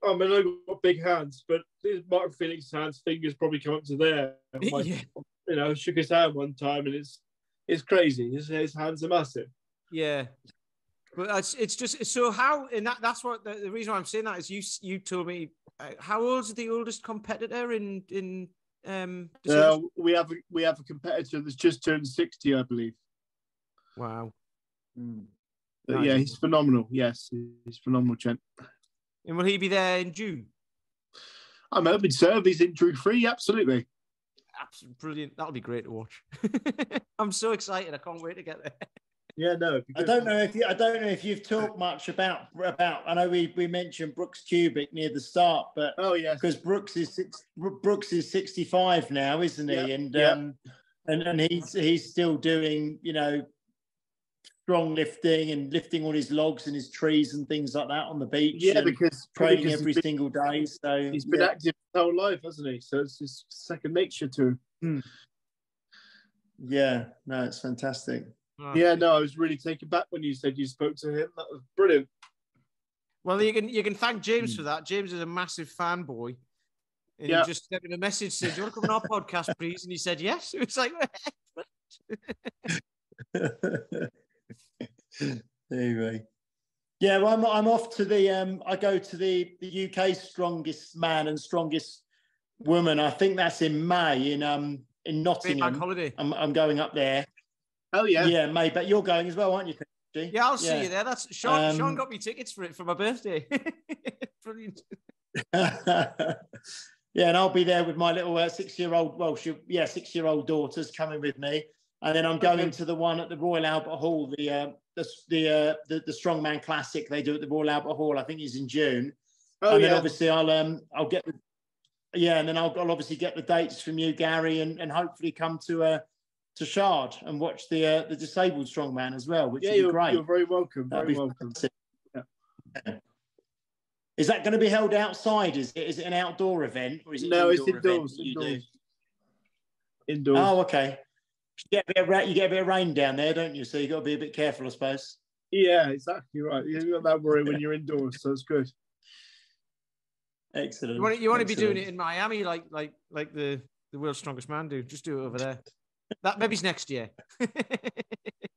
I mean, I've got big hands, but Mark Felix's hands, fingers probably come up to there. Shook his hand one time, and it's crazy. His hands are massive. Yeah. But it's just so how, and that's what the reason why I'm saying that is you told me how old is the oldest competitor in we have a competitor that's just turned 60, I believe. Wow. But nice. Yeah, he's phenomenal. Yes, he's phenomenal, gent. And will he be there in June? I'm hoping so. If he's injury free, absolutely. Absolutely brilliant. That'll be great to watch. I'm so excited. I can't wait to get there. Yeah, no. I don't know if you've talked much about. I know we mentioned Brooks Cubic near the start, but because Brooks is 65 now, isn't he? And he's still doing strong lifting and lifting all his logs and his trees and things like that on the beach. Yeah, because training every single day. So he's been active his whole life, hasn't he? So it's just second nature to him. Yeah, no, it's fantastic. Oh. Yeah, no, I was really taken back when you said you spoke to him. That was brilliant. Well, you can thank James for that. James is a massive fanboy. And he just sent me a message saying, "Do you want to come on our podcast, please?" And he said yes. It was like, anyway. Yeah, well, I'm off to the I go to the UK strongest man and strongest woman. I think that's in May in Nottingham. Holiday. I'm going up there. Oh yeah. Yeah, May, but you're going as well, aren't you? Yeah, I'll see you there. That's Sean. Sean got me tickets for it for my birthday. Brilliant. Yeah, and I'll be there with my little 6-year-old. Well, 6-year-old daughter's coming with me, and then I'm going to the one at the Royal Albert Hall, the Strongman Classic they do at the Royal Albert Hall. I think it's in June. And then obviously I'll get and then I'll obviously get the dates from you, Gary, and hopefully come to Shard and watch the Disabled Strongman as well, which would be great. You're very welcome. Very welcome. Yeah. Is that going to be held outside? Is it an outdoor event? Or is it it's indoors. Indoors. Oh, okay. You get a bit of rain down there, don't you? So you've got to be a bit careful, I suppose. Yeah, exactly right. You haven't got that worry when you're indoors, so it's good. Excellent. You want to be doing it in Miami, like the World's Strongest Man do. Just do it over there. That maybe's next year.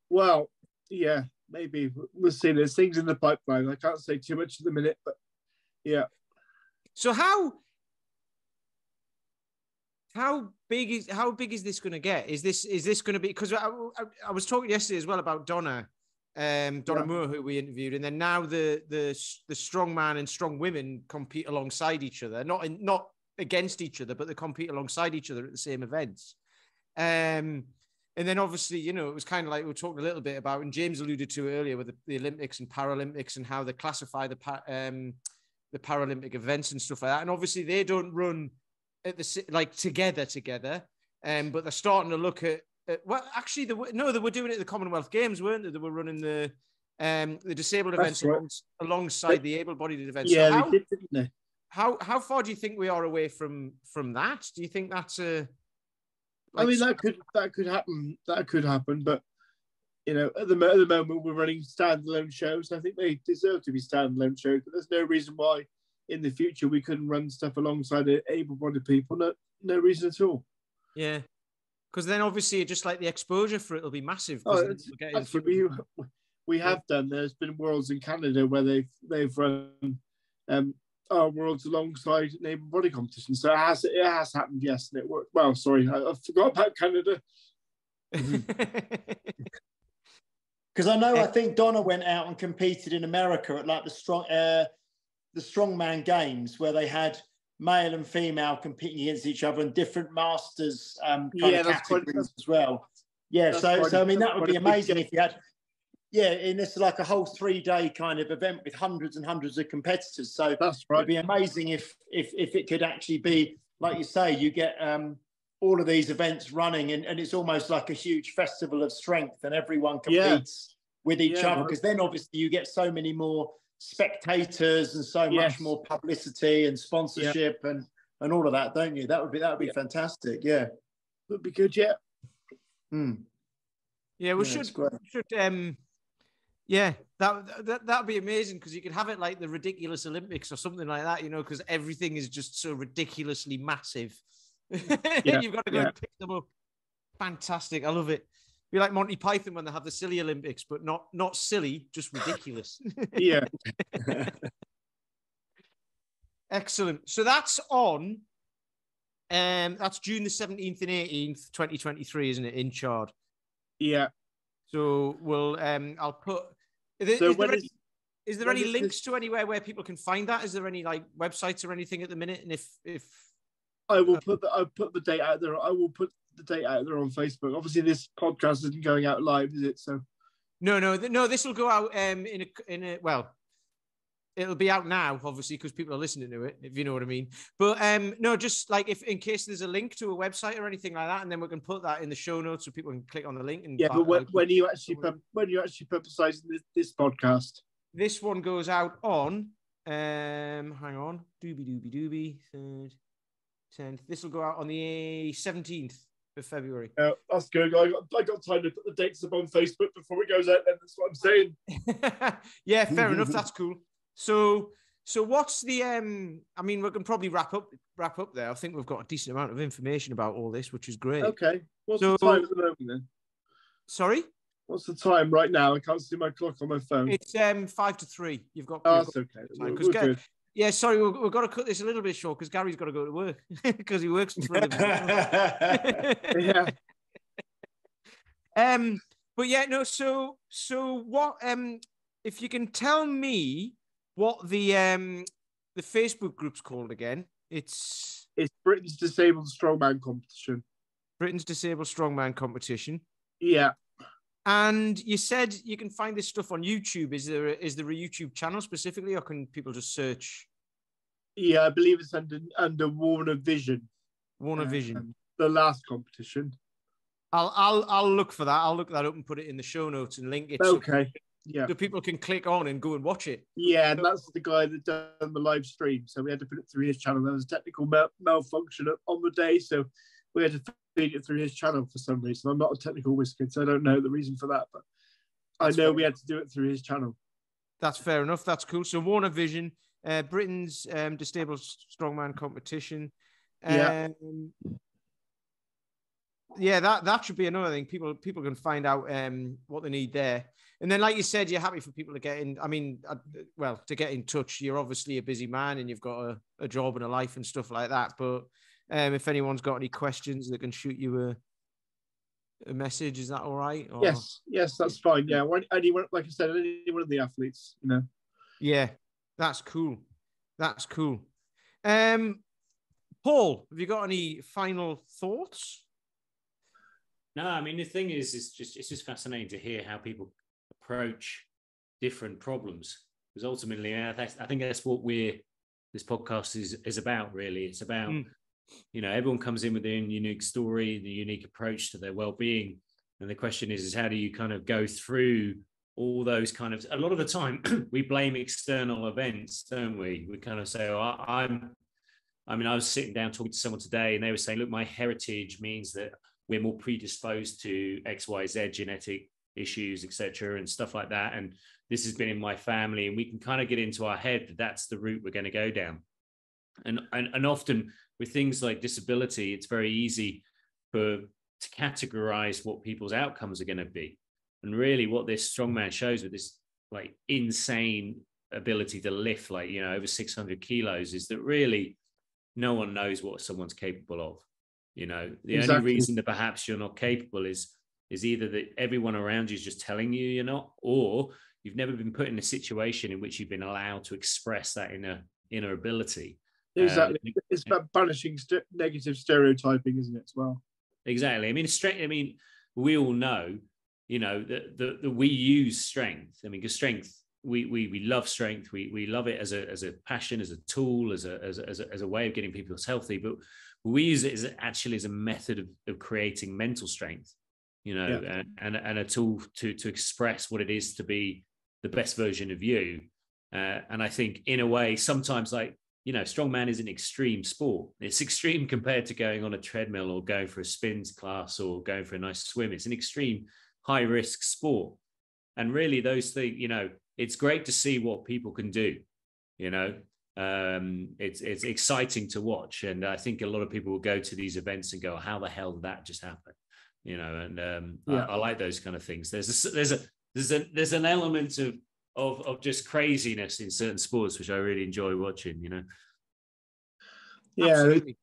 Well, yeah, maybe we'll see. There's things in the pipeline. I can't say too much at the minute, but yeah. So how big is this going to get? Is this going to be, because I was talking yesterday as well about Donna Moore, who we interviewed, and then now the strong man and strong women compete alongside each other, not against each other, but they compete alongside each other at the same events. And then obviously, it was kind of like we were talking a little bit about, and James alluded to earlier with the Olympics and Paralympics and how they classify the Paralympic events and stuff like that. And obviously they don't run at together, but they're starting to look at well, actually, they were doing it at the Commonwealth Games, weren't they? They were running the disabled events alongside the able-bodied events. Yeah, so they did, didn't they? How far do you think we are away from that? Do you think that's I mean, that could happen. That could happen, but at the moment we're running standalone shows. I think they deserve to be standalone shows, but there's no reason why in the future we couldn't run stuff alongside able-bodied people. No reason at all. Yeah, because then obviously just like the exposure for it will be massive. Actually, we have done. There's been worlds in Canada where they've run our worlds alongside an able-bodied competition. So it has happened, yes, and it worked well. Sorry, I forgot about Canada. Because I think Donna went out and competed in America at like the Strongman Games, where they had male and female competing against each other in different masters categories as well. Yeah, so I mean that would be amazing if you had. Yeah, and it's like a whole 3-day kind of event with hundreds and hundreds of competitors. So that's right. It'd be amazing if it could actually be, like you say, you get all of these events running and it's almost like a huge festival of strength and everyone competes with each other, because then obviously you get so many more spectators and so much more publicity and sponsorship and all of that, don't you? That would be fantastic. Yeah. Would be good, yeah. Yeah, we should that'd be amazing, because you could have it like the ridiculous Olympics or something like that, because everything is just so ridiculously massive. You've got to go and pick them up. Fantastic. I love it. Be like Monty Python when they have the silly Olympics, but not silly, just ridiculous. Yeah. Excellent. So that's on. That's June the 17th and 18th, 2023, isn't it? In Chard. Yeah. So we'll I'll put. Is there any links to anywhere where people can find that? Is there any like websites or anything at the minute? And if I will I'll put the date out there. I will put the date out there on Facebook. Obviously, this podcast isn't going out live, is it? So no. This will go out it'll be out now, obviously, because people are listening to it, if you know what I mean. But no, just like if in case there's a link to a website or anything like that, and then we can put that in the show notes so people can click on the link. And but when you actually publicizing this podcast, this one goes out on hang on, doobie 10th. This will go out on the 17th. of February. That's good. I got time to put the dates up on Facebook before it goes out. Then that's what I'm saying. Yeah, fair enough. That's cool. So what's the? I mean, we can probably wrap up there. I think we've got a decent amount of information about all this, which is great. Okay. What's the time at the moment then? Sorry. What's the time right now? I can't see my clock on my phone. It's 2:55. You've got. Oh, that's okay. We're good. Yeah, sorry, we've got to cut this a little bit short because Gary's got to go to work because he works for a Yeah. But yeah, no. So what? If you can tell me what the Facebook group's called again? It's Britain's Disabled Strongman Competition. Britain's Disabled Strongman Competition. Yeah. And you said you can find this stuff on YouTube. Is there a YouTube channel specifically, or can people just search? Yeah, I believe it's under Warner Vision. Warner Vision. The last competition. I'll look for that. I'll look that up and put it in the show notes and link it. Okay. Yeah. So people can click on and go and watch it. Yeah, and that's the guy that done the live stream. So we had to put it through his channel. There was a technical malfunction on the day, so we had to feed it through his channel for some reason. I'm not a technical whiz kid, so I don't know the reason for that, but I know we had to do it through his channel. That's fair enough. That's cool. So Warner Vision, Britain's Disabled Strongman Competition. Yeah, that should be another thing. People can find out what they need there. And then, like you said, you're happy for people to get in. I mean, to get in touch. You're obviously a busy man and you've got a job and a life and stuff like that. But if anyone's got any questions, they can shoot you a message. Is that all right? Or... Yes, that's fine. Yeah, anyone, like I said, any one of the athletes, you know. Yeah, that's cool. That's cool. Paul, have you got any final thoughts? No, I mean, the thing is, it's just fascinating to hear how people approach different problems, because ultimately, I think that's what this podcast is about. Really, it's about everyone comes in with their own unique story, the unique approach to their well-being, and the question is how do you kind of go through all those kind of? A lot of the time, we blame external events, don't we? We kind of say, I was sitting down talking to someone today, and they were saying, look, my heritage means that we're more predisposed to XYZ genetic issues, etc., and stuff like that. And this has been in my family, and we can kind of get into our head that that's the route we're going to go down. And often with things like disability, it's very easy to categorize what people's outcomes are going to be. And really, what this strongman shows with this like insane ability to lift over 600 kilos is that really no one knows what someone's capable of. The only reason that perhaps you're not capable is either that everyone around you is just telling you you're not, or you've never been put in a situation in which you've been allowed to express that inner ability. Exactly. It's about banishing negative stereotyping, isn't it, as well? Exactly. I mean, we all know, that we use strength. I mean, because strength, we love strength. We love it as a passion, as a tool, as a way of getting people healthy. But we use it as a method of creating mental strength, and a tool to express what it is to be the best version of you. And I think in a way, sometimes strongman is an extreme sport. It's extreme compared to going on a treadmill or going for a spins class or going for a nice swim. It's an extreme high risk sport. And really those things, it's great to see what people can do, it's exciting to watch. And I think a lot of people will go to these events and go, how the hell did that just happen? I like those kind of things. There's an element of just craziness in certain sports, which I really enjoy watching, Yeah, absolutely.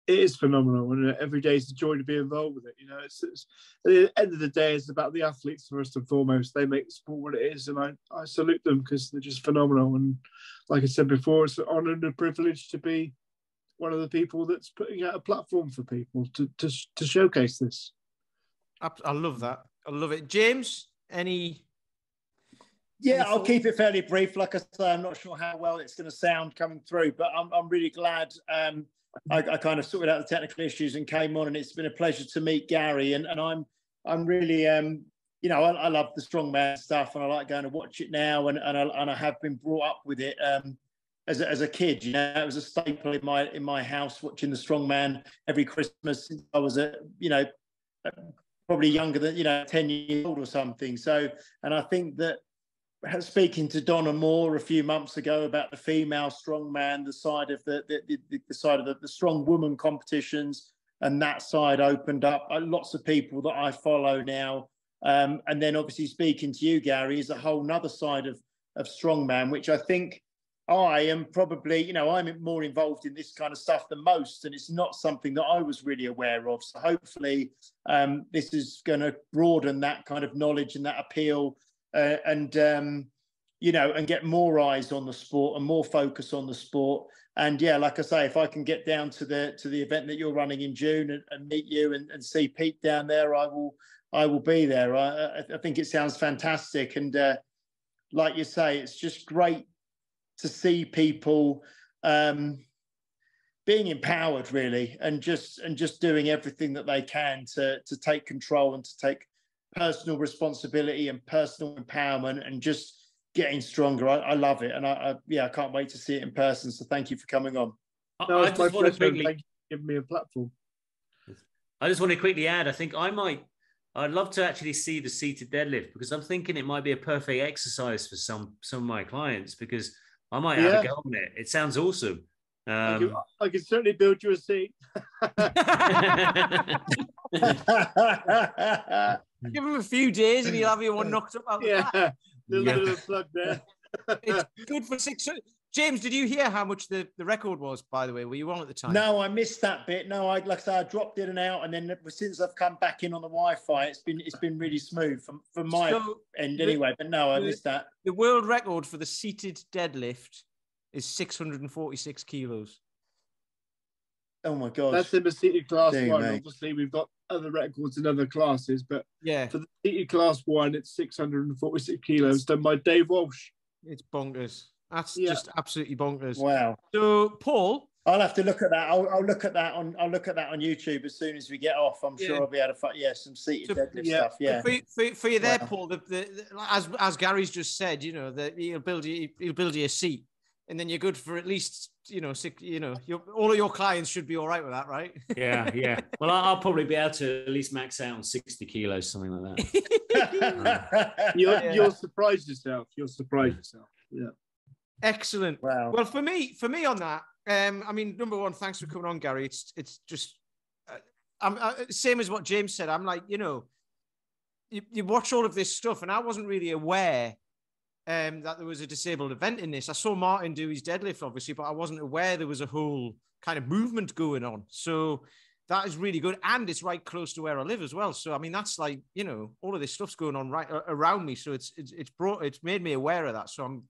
It is phenomenal, and every day is a joy to be involved with it. It's at the end of the day, it's about the athletes first and foremost. They make the sport what it is, and I salute them because they're just phenomenal. And like I said before, it's an honour and a privilege to be one of the people that's putting out a platform for people to showcase this. I love that. I love it. James, any? Yeah, I'll keep it fairly brief. Like I say, I'm not sure how well it's going to sound coming through, but I'm really glad I kind of sorted out the technical issues and came on, and it's been a pleasure to meet Gary. And I'm really I love the strongman stuff, and I like going to watch it now, and I have been brought up with it. as a kid. You know, it was a staple in my house, watching the strongman every Christmas since I was probably younger than 10 years old or something. So, and I think that speaking to Donna Moore a few months ago about the female strongman, the side of the side of the strong woman competitions, and that side opened up. Lots of people that I follow now. And then obviously speaking to you, Gary, is a whole nother side of strongman, which I think I am probably, I'm more involved in this kind of stuff than most, and it's not something that I was really aware of. So hopefully this is going to broaden that kind of knowledge and that appeal, and get more eyes on the sport and more focus on the sport. And yeah, like I say, if I can get down to the event that you're running in June and meet you and see Pete down there, I will be there. I think it sounds fantastic. And like you say, it's just great to see people being empowered, really, and just doing everything that they can to take control and to take personal responsibility and personal empowerment and just getting stronger. I love it. And I can't wait to see it in person. So thank you for coming on. No, it's my pleasure. Thank you for giving me a platform. I just want to quickly add, I think I'd love to actually see the seated deadlift, because I'm thinking it might be a perfect exercise for some of my clients, because I might have a go on it. It sounds awesome. I can certainly build you a seat. Give him a few days and he'll have you one knocked up out the back. Little bit of a plug there. It's good for 6. James, did you hear how much the record was, by the way? Were you on at the time? No, I missed that bit. No, like I said, I dropped in and out, and then since I've come back in on the Wi-Fi, it's been really smooth from my end anyway. But no, I missed that. The world record for the seated deadlift is 646 kilos. Oh my God. That's in the seated class one. Mate. Obviously, we've got other records in other classes, but for the seated class one, it's 646 kilos done by Dave Walsh. It's bonkers. That's just absolutely bonkers. Wow. So, Paul, I'll have to look at that. I'll look at that on YouTube as soon as we get off. I'm sure I'll be able to find some seated deadlift stuff. Yeah. For you there, Paul. As Gary's just said, that he'll build you a seat, and then you're good for at least 6. All of your clients should be all right with that, right? Yeah. Well, I'll probably be able to at least max out on 60 kilos, something like that. You'll surprise yourself. Yeah. Excellent. Wow. Well, for me on that, number one, thanks for coming on, Gary. It's just same as what James said. I'm like, you watch all of this stuff, and I wasn't really aware that there was a disabled event in this. I saw Martin do his deadlift, obviously, but I wasn't aware there was a whole kind of movement going on. So that is really good, and it's right close to where I live as well. So that's like, all of this stuff's going on right around me. So it's made me aware of that. So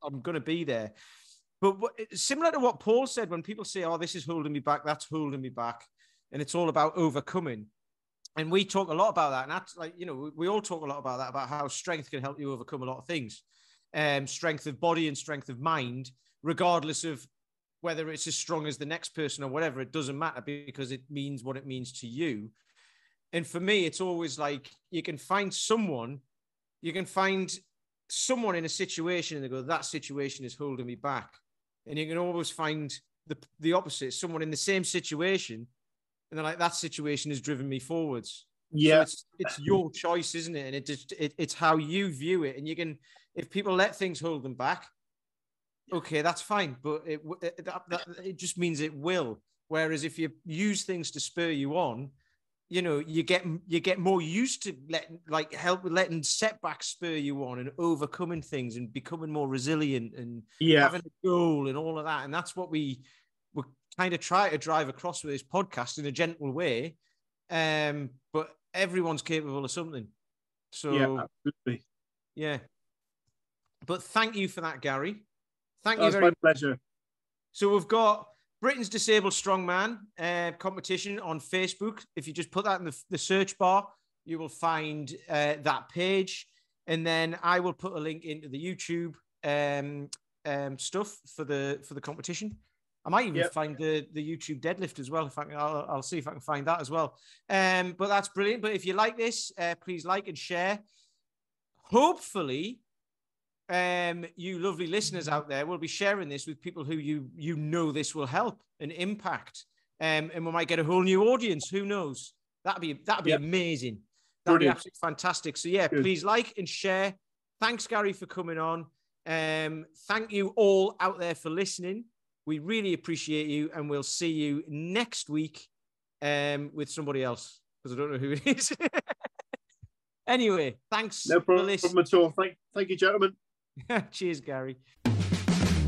I'm going to be there. But similar to what Paul said, when people say, oh, this is holding me back, that's holding me back, and it's all about overcoming. And we talk a lot about that. And that's like, we all talk a lot about that, about how strength can help you overcome a lot of things. Strength of body and strength of mind, regardless of whether it's as strong as the next person or whatever, it doesn't matter, because it means what it means to you. And for me, it's always like, you can find someone in a situation and they go, that situation is holding me back. And you can always find the opposite, someone in the same situation, and they're like, that situation has driven me forwards. Yeah. So it's your choice, isn't it? And it's how you view it. And you can, if people let things hold them back, okay, that's fine. But it just means it will. Whereas if you use things to spur you on, you get more used to letting setbacks spur you on and overcoming things and becoming more resilient and having a goal and all of that. And that's what we kind of try to drive across with this podcast in a gentle way. But everyone's capable of something. So yeah, absolutely. Yeah. But thank you for that, Gary. Thank you That's very much. My pleasure. So we've got Britain's Disabled Strongman competition on Facebook. If you just put that in the search bar, you will find that page. And then I will put a link into the YouTube stuff for the competition. I might even find the YouTube deadlift as well. I'll see if I can find that as well. But that's brilliant. But if you like this, please like and share. Hopefully, you lovely listeners out there will be sharing this with people who you know this will help and impact. And we might get a whole new audience. Who knows? That'd be amazing. That'd be absolutely fantastic. So yeah, please like and share. Thanks, Gary, for coming on. Thank you all out there for listening. We really appreciate you, and we'll see you next week with somebody else, because I don't know who it is. Anyway, thanks. No problem at all. Thank you, gentlemen. Cheers, Gary.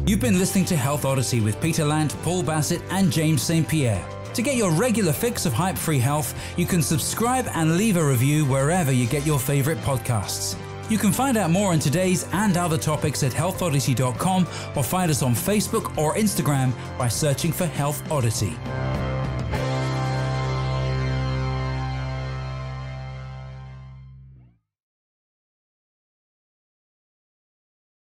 You've been listening to Health Odyssey with Peter Lant, Paul Bassett, and James St. Pierre. To get your regular fix of hype-free health, you can subscribe and leave a review wherever you get your favorite podcasts. You can find out more on today's and other topics at healthodyssey.com, or find us on Facebook or Instagram by searching for Health Odyssey.